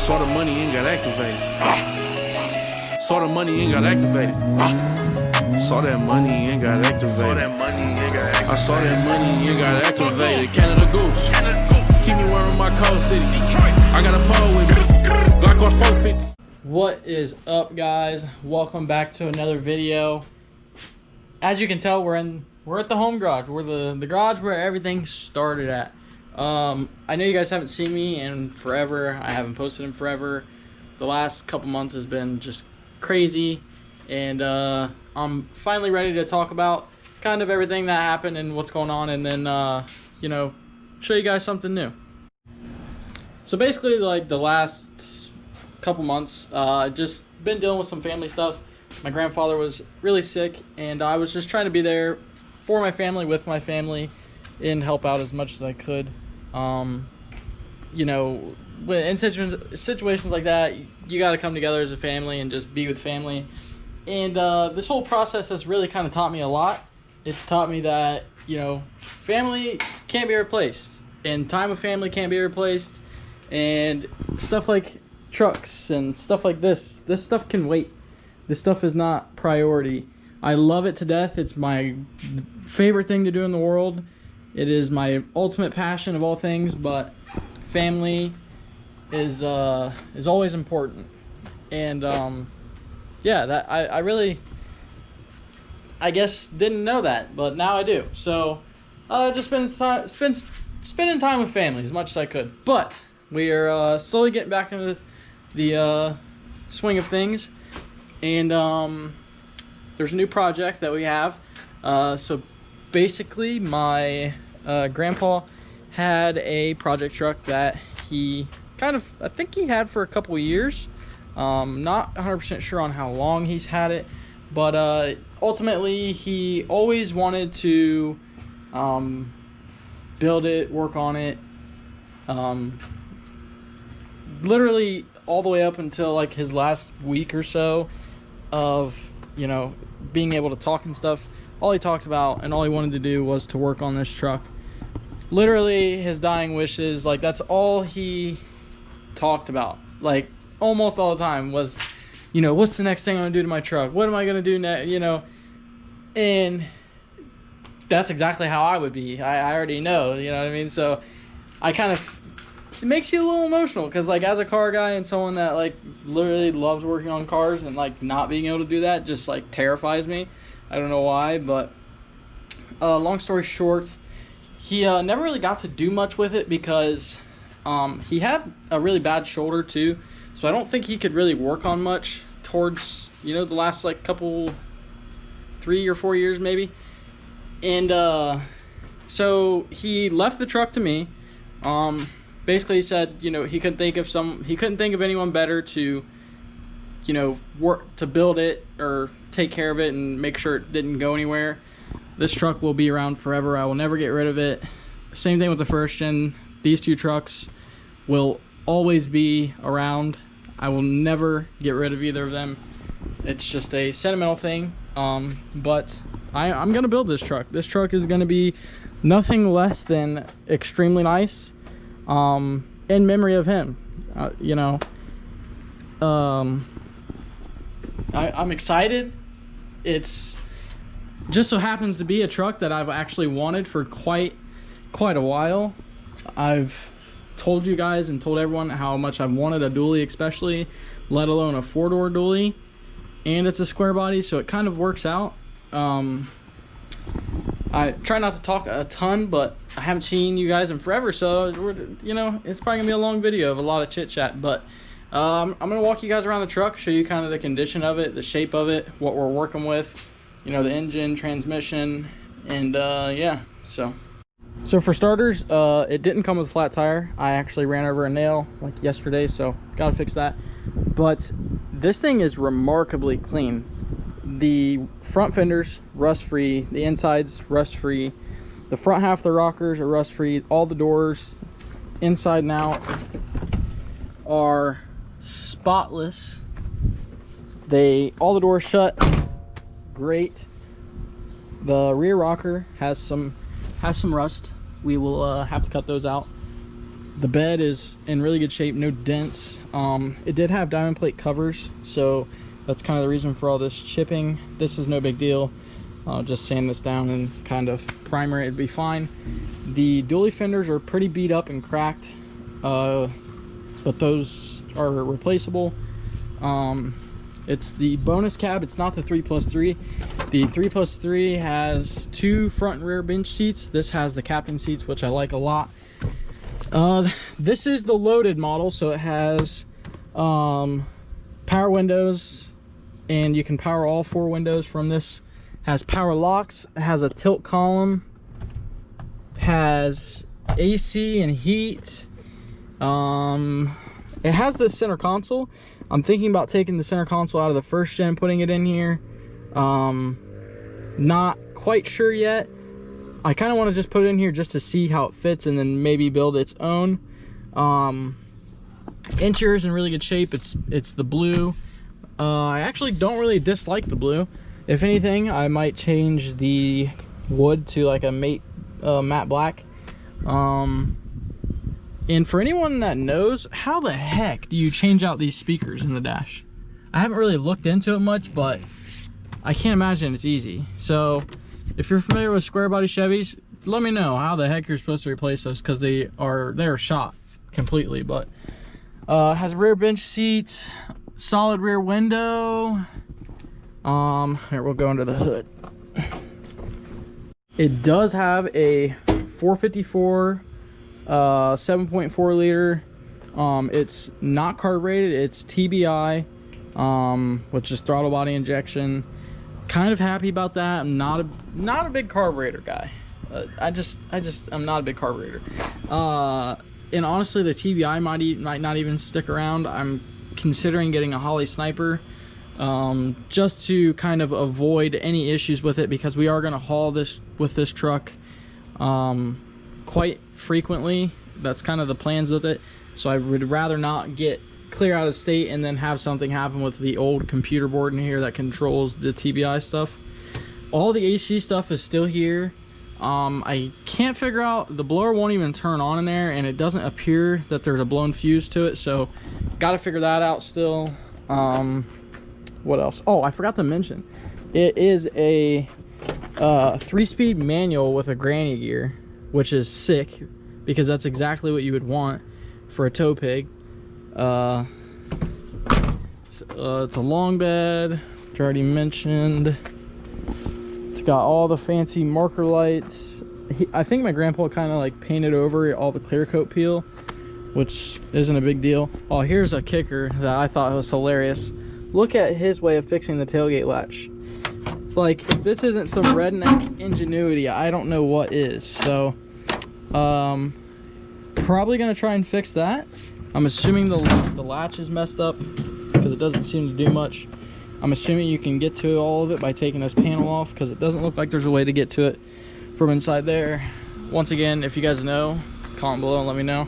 Saw the money and got activated. Saw the money and got activated. Saw that money and got activated. I saw that money and got activated. Canada Goose. Keep me wearing my cold city. I got a pole with me. Glock on 450. What is up, guys? Welcome back to another video. As you can tell, we're at the home garage. We're the garage where everything started at. I know you guys haven't seen me in forever. I haven't posted in forever. The last couple months has been just crazy, and I'm finally ready to talk about kind of everything that happened and what's going on, and then you know, show you guys something new. So basically, like the last couple months, just been dealing with some family stuff. My grandfather was really sick, and I was just trying to be there for my family, with my family, and help out as much as I could. You know, in situations like that, you got to come together as a family and just be with family. And this whole process has really kind of taught me a lot. It's taught me that, you know, family can't be replaced, and time with family can't be replaced, and stuff like trucks and stuff like this stuff can wait. This stuff is not priority. I love it to death. It's my favorite thing to do in the world. It is my ultimate passion of all things, but family is always important. And yeah, that I really, I guess, didn't know that, but now I do. So just spending time with family as much as I could. But we are slowly getting back into the swing of things, and there's a new project that we have. So basically, my grandpa had a project truck that he I think he had for a couple of years. Not 100% sure on how long he's had it, but ultimately he always wanted to build it, work on it, literally all the way up until like his last week or so of, you know, being able to talk and stuff. All he talked about and all he wanted to do was to work on this truck. Literally his dying wishes, like that's all he talked about, like almost all the time, was, you know, what's the next thing I'm gonna do to my truck? What am I gonna do next? You know, and that's exactly how I would be. I already know, you know what I mean? So I kind of, it makes you a little emotional, because like as a car guy and someone that like literally loves working on cars, and like not being able to do that just like terrifies me. I don't know why, but long story short, he never really got to do much with it because he had a really bad shoulder too. So I don't think he could really work on much towards, you know, the last like couple 3 or 4 years maybe. And so he left the truck to me. Basically he said, you know, he couldn't think of anyone better to, you know, work to build it or take care of it and make sure it didn't go anywhere. This truck will be around forever. I will never get rid of it. Same thing with the first gen. These two trucks will always be around. I will never get rid of either of them. It's just a sentimental thing. But I'm gonna build this truck. This truck is gonna be nothing less than extremely nice, in memory of him. You know, I'm excited. It's just so happens to be a truck that I've actually wanted for quite a while. I've told you guys and told everyone how much I've wanted a dually, especially, let alone a 4-door dually, and it's a square body, so it kind of works out. I try not to talk a ton, but I haven't seen you guys in forever, so you know, it's probably gonna be a long video of a lot of chit chat. But I'm gonna walk you guys around the truck, show you kind of the condition of it, the shape of it, what we're working with, you know, the engine, transmission, and yeah. So for starters, it didn't come with a flat tire. I actually ran over a nail like yesterday, so gotta fix that. But this thing is remarkably clean. The front fenders rust free, the insides rust free, the front half of the rockers are rust free, all the doors inside and out are spotless. All the doors shut great. The rear rocker has some rust. We will have to cut those out, The bed is in really good shape, no dents. It did have diamond plate covers, so that's kind of the reason for all this chipping. This is no big deal. Just sand this down and kind of primer it, it'd be fine. The dually fenders are pretty beat up and cracked, but those are replaceable. It's the bonus cab, it's not the 3+3. The 3+3 has 2 front and rear bench seats. This has the captain seats, which I like a lot. This is the loaded model, so it has power windows, and you can power all 4 windows from this. Has power locks, it has a tilt column, has AC and heat. It has the center console. I'm thinking about taking the center console out of the first gen, putting it in here. Not quite sure yet. I kind of want to just put it in here just to see how it fits and then maybe build its own. Interior is in really good shape. It's the blue. I actually don't really dislike the blue. If anything, I might change the wood to like a matte black. And for anyone that knows, how the heck do you change out these speakers in the dash? I haven't really looked into it much, but I can't imagine it's easy. So if you're familiar with square body Chevys, let me know how the heck you're supposed to replace those, because they're shot completely. But has a rear bench seat, solid rear window. Here, we'll go under the hood. It does have a 454 7.4 liter. It's not carb rated, it's TBI, which is throttle body injection. Kind of happy about that. I'm not a big carburetor guy. I'm not a big carburetor. And honestly, the TBI might not even stick around. I'm considering getting a Holley Sniper, just to kind of avoid any issues with it, because we are going to haul this with this truck quite frequently. That's kind of the plans with it. So I would rather not get clear out of state and then have something happen with the old computer board in here that controls the TBI stuff. All the AC stuff is still here. I can't figure out, the blower won't even turn on in there, and it doesn't appear that there's a blown fuse to it, so got to figure that out still. What else? Oh, I forgot to mention, it is a 3-speed manual with a granny gear, which is sick, because that's exactly what you would want for a tow pig. It's a long bed, which I already mentioned. It's got all the fancy marker lights. I think my grandpa kind of like painted over all the clear coat peel, which isn't a big deal. Oh, here's a kicker that I thought was hilarious. Look at his way of fixing the tailgate latch. Like, if this isn't some redneck ingenuity, I don't know what is. So probably gonna try and fix that. I'm assuming the latch is messed up, because it doesn't seem to do much. I'm assuming you can get to all of it by taking this panel off, because it doesn't look like there's a way to get to it from inside there. Once again, if you guys know, comment below and let me know.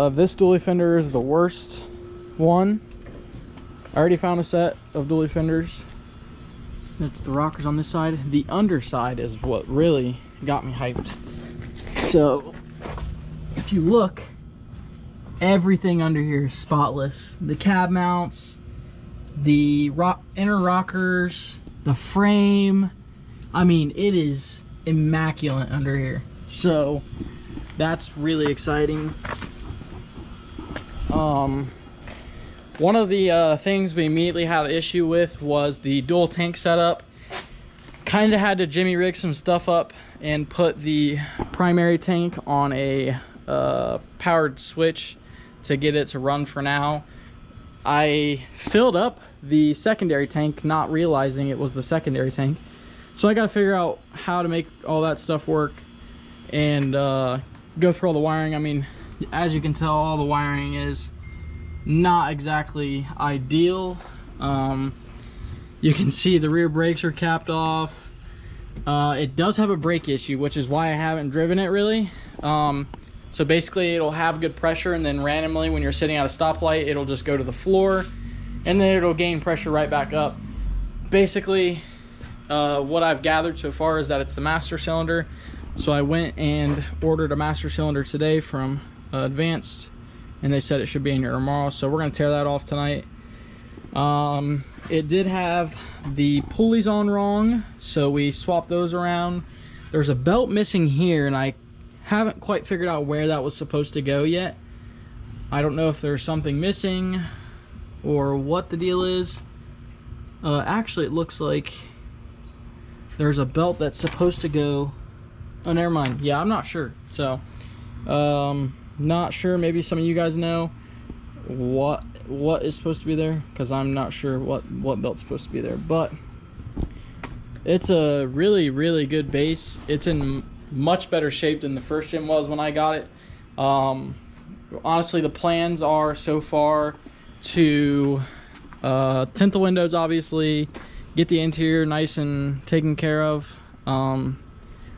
This dually fender is the worst one. I already found a set of dually fenders. That's the rockers on this side. The underside is what really got me hyped. So if you look, everything under here is spotless. The cab mounts, the inner rockers, the frame. I mean, it is immaculate under here. So that's really exciting. One of the things we immediately had an issue with was the dual tank setup. Kind of had to jimmy rig some stuff up and put the primary tank on a powered switch to get it to run for now. I filled up the secondary tank, not realizing it was the secondary tank. So I got to figure out how to make all that stuff work and go through all the wiring. I mean, as you can tell, all the wiring is not exactly ideal. You can see the rear brakes are capped off. It does have a brake issue, which is why I haven't driven it really. So basically it'll have good pressure, and then randomly when you're sitting at a stoplight, it'll just go to the floor, and then it'll gain pressure right back up. Basically, what I've gathered so far is that it's the master cylinder. So I went and ordered a master cylinder today from advanced, and they said it should be in here tomorrow, so we're gonna tear that off tonight. It did have the pulleys on wrong, so we swapped those around. There's a belt missing here, and I haven't quite figured out where that was supposed to go yet. I don't know if there's something missing or what the deal is. Actually, it looks like there's a belt that's supposed to go. Oh, never mind. Yeah, I'm not sure. So, not sure. Maybe some of you guys know what is supposed to be there, because I'm not sure what belt's supposed to be there. But it's a really good base. It's in much better shape than the first gen was when I got it. Honestly, the plans are so far to tint the windows, obviously, get the interior nice and taken care of,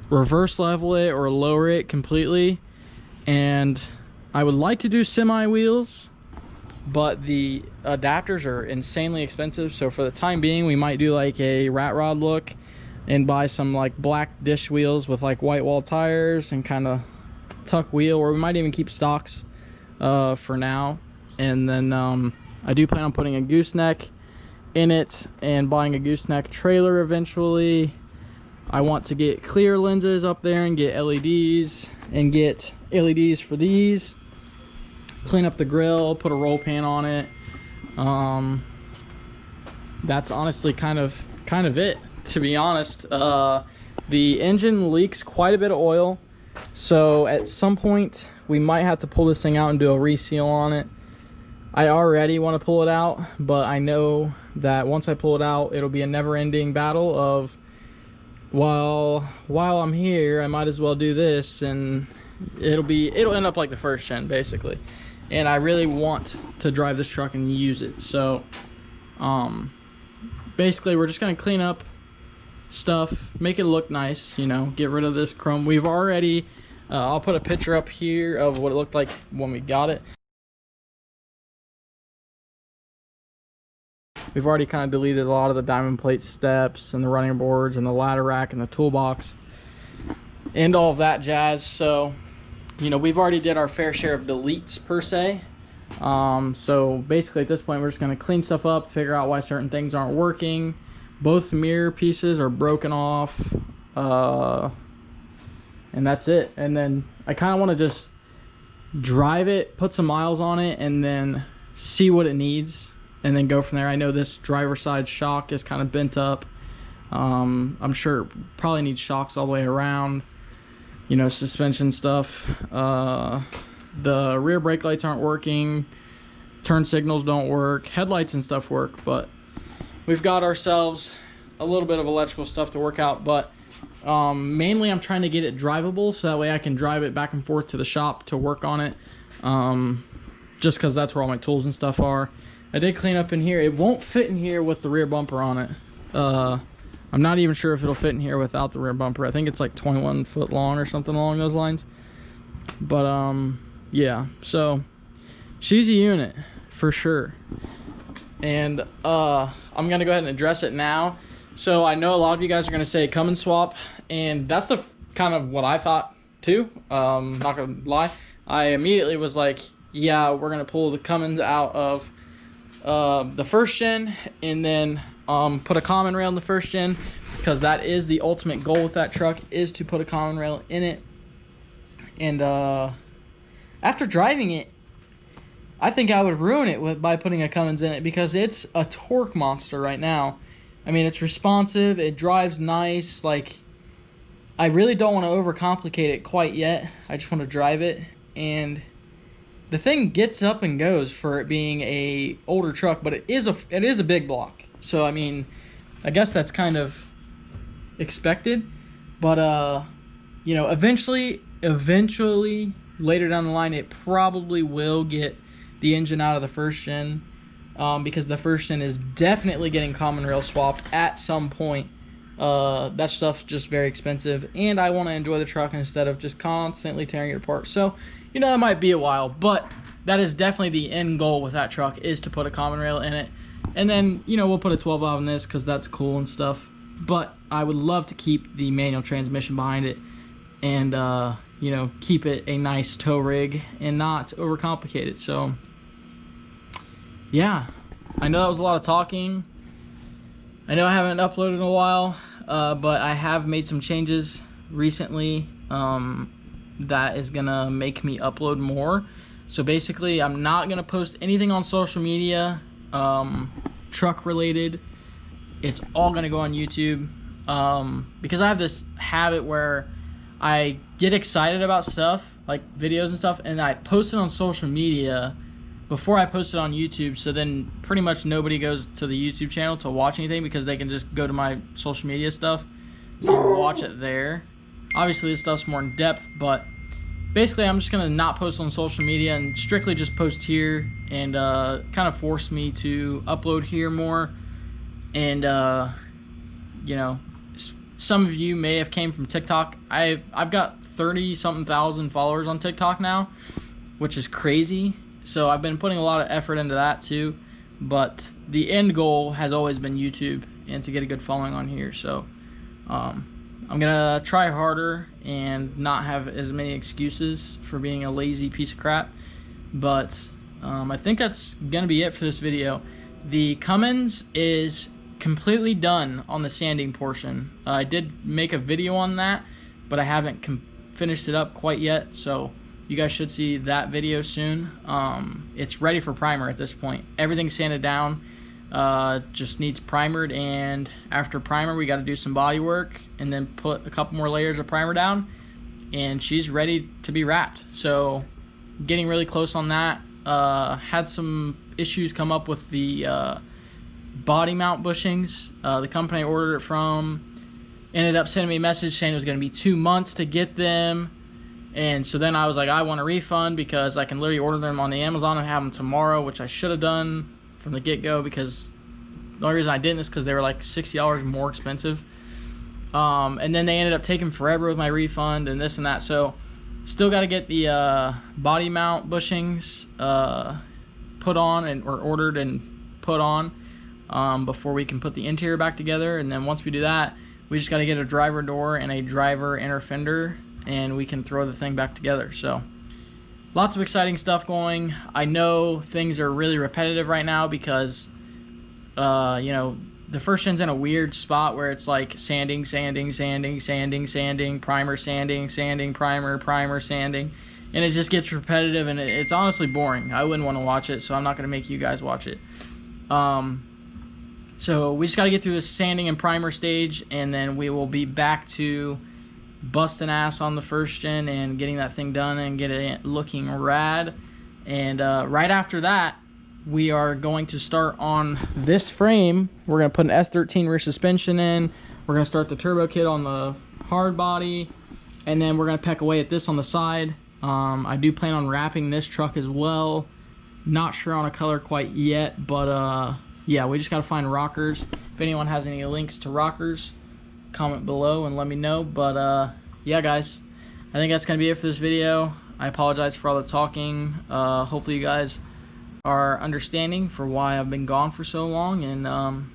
reverse level it or lower it completely, and I would like to do semi wheels, but the adapters are insanely expensive, so for the time being we might do like a rat rod look and buy some like black dish wheels with like white wall tires and kind of tuck wheel, or we might even keep stocks for now. And then I do plan on putting a gooseneck in it and buying a gooseneck trailer eventually. I want to get clear lenses up there and get LEDs and get LEDs for these, clean up the grill, put a roll pan on it. That's honestly kind of it, to be honest. The engine leaks quite a bit of oil, so at some point we might have to pull this thing out and do a reseal on it. I already want to pull it out, but I know that once I pull it out, it'll be a never-ending battle of, while I'm here, I might as well do this, and it'll end up like the first gen, basically. And I really want to drive this truck and use it. So basically we're just gonna clean up stuff, make it look nice, you know, get rid of this chrome. We've already I'll put a picture up here of what it looked like when we got it. We've already kind of deleted a lot of the diamond plate steps and the running boards and the ladder rack and the toolbox and all of that jazz. So, you know, we've already did our fair share of deletes per se. So basically at this point we're just going to clean stuff up, figure out why certain things aren't working. Both mirror pieces are broken off, and that's it. And then I kind of want to just drive it, put some miles on it, and then see what it needs, and then go from there. I know this driver side shock is kind of bent up. I'm sure it probably needs shocks all the way around, you know, suspension stuff. The rear brake lights aren't working, turn signals don't work, headlights and stuff work, but we've got ourselves a little bit of electrical stuff to work out. But mainly I'm trying to get it drivable, so that way I can drive it back and forth to the shop to work on it, just because that's where all my tools and stuff are. I did clean up in here. It won't fit in here with the rear bumper on it. I'm not even sure if it'll fit in here without the rear bumper. I think it's like 21 foot long or something along those lines. But yeah, so she's a unit for sure. And I'm gonna go ahead and address it now. So I know a lot of you guys are gonna say come and swap, and that's the kind of what I thought too. Not gonna lie, I immediately was like, yeah, we're gonna pull the Cummins out of the first gen, and then put a common rail in the first gen, because that is the ultimate goal with that truck, is to put a common rail in it. And after driving it, I think I would ruin it by putting a Cummins in it, because it's a torque monster right now. I mean, it's responsive, it drives nice. Like, I really don't want to overcomplicate it quite yet. I just want to drive it, and the thing gets up and goes for it being a older truck, but it is a big block. So I mean, I guess that's kind of expected. But you know, eventually later down the line, it probably will get the engine out of the first gen, because the first gen is definitely getting common rail swapped at some point. That stuff's just very expensive, and I want to enjoy the truck instead of just constantly tearing it apart. So, you know, it might be a while, but that is definitely the end goal with that truck, is to put a common rail in it. And then, you know, we'll put a 12 valve in this because that's cool and stuff. But I would love to keep the manual transmission behind it. And you know, keep it a nice tow rig and not overcomplicate it. So yeah, I know that was a lot of talking. I know I haven't uploaded in a while, but I have made some changes recently that is gonna make me upload more. So basically, I'm not gonna post anything on social media truck related. It's all gonna go on YouTube, because I have this habit where I get excited about stuff like videos and stuff, and I post it on social media before I post it on YouTube, so then pretty much nobody goes to the YouTube channel to watch anything, because they can just go to my social media stuff and watch it there. Obviously this stuff's more in depth, but basically I'm just gonna not post on social media and strictly just post here, and kind of force me to upload here more. And you know, some of you may have came from TikTok. I've got 30-something thousand followers on TikTok now, which is crazy. So I've been putting a lot of effort into that too, but the end goal has always been YouTube and to get a good following on here. So I'm gonna try harder and not have as many excuses for being a lazy piece of crap. But I think that's gonna be it for this video. The Cummins is completely done on the sanding portion. I did make a video on that, but I haven't finished it up quite yet, so you guys should see that video soon. It's ready for primer at this point. Everything's sanded down, just needs primered, and after primer we got to do some body work and then put a couple more layers of primer down, and she's ready to be wrapped. So getting really close on that. Had some issues come up with the body mount bushings. The company I ordered it from ended up sending me a message saying it was going to be 2 months to get them. And so then I was like, I want a refund, because I can literally order them on the Amazon and have them tomorrow, which I should have done from the get-go, because the only reason I didn't is because they were like $60 more expensive. And then they ended up taking forever with my refund and this and that. So still got to get the body mount bushings put on or ordered and put on before we can put the interior back together. And then once we do that, we just got to get a driver door and a driver inner fender, and we can throw the thing back together. So lots of exciting stuff going. I know things are really repetitive right now because you know, the first gen's in a weird spot where it's like sanding, sanding, sanding, sanding, sanding, primer, sanding, sanding, primer, primer, sanding, and it just gets repetitive, and it's honestly boring. I wouldn't want to watch it, so I'm not going to make you guys watch it. So we just got to get through this sanding and primer stage, and then we will be back to busting ass on the first gen and getting that thing done and get it looking rad. And right after that, we are going to start on this frame. We're going to put an S13 rear suspension in. We're going to start the turbo kit on the hard body, and then we're going to peck away at this on the side. I do plan on wrapping this truck as well. Not sure on a color quite yet, but yeah, we just got to find rockers. If anyone has any links to rockers, comment below and let me know. But yeah, guys, I think that's gonna be it for this video. I apologize for all the talking. Hopefully you guys are understanding for why I've been gone for so long, and I'm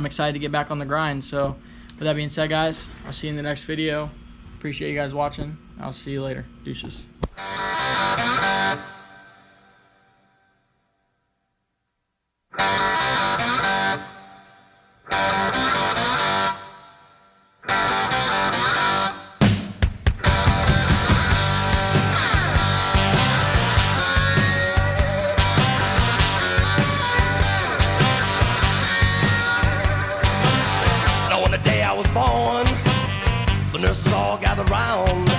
excited to get back on the grind. So with that being said, guys, I'll see you in the next video. Appreciate you guys watching. I'll see you later. Deuces. Born, the nurses all gathered round,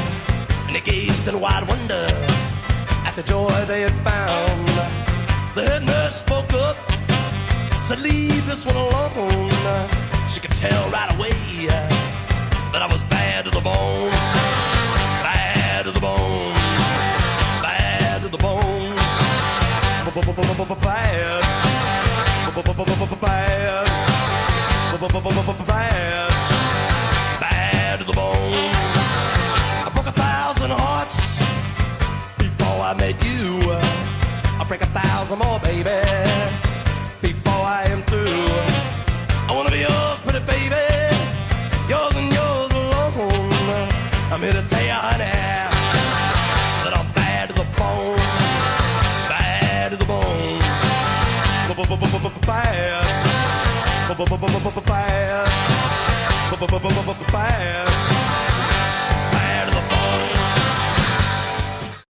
and they gazed in wide wonder at the joy they had found. The head nurse spoke up, said, leave this one alone. She could tell right away that I was bad to the bone. Bad to the bone. Bad to the bone. Bad. Bad. Bad to the bone. I broke 1,000 hearts before I met you. I'll break 1,000 more, baby, before I am through. I wanna be yours, pretty baby, yours and yours alone. I'm here to tell you, honey, bad.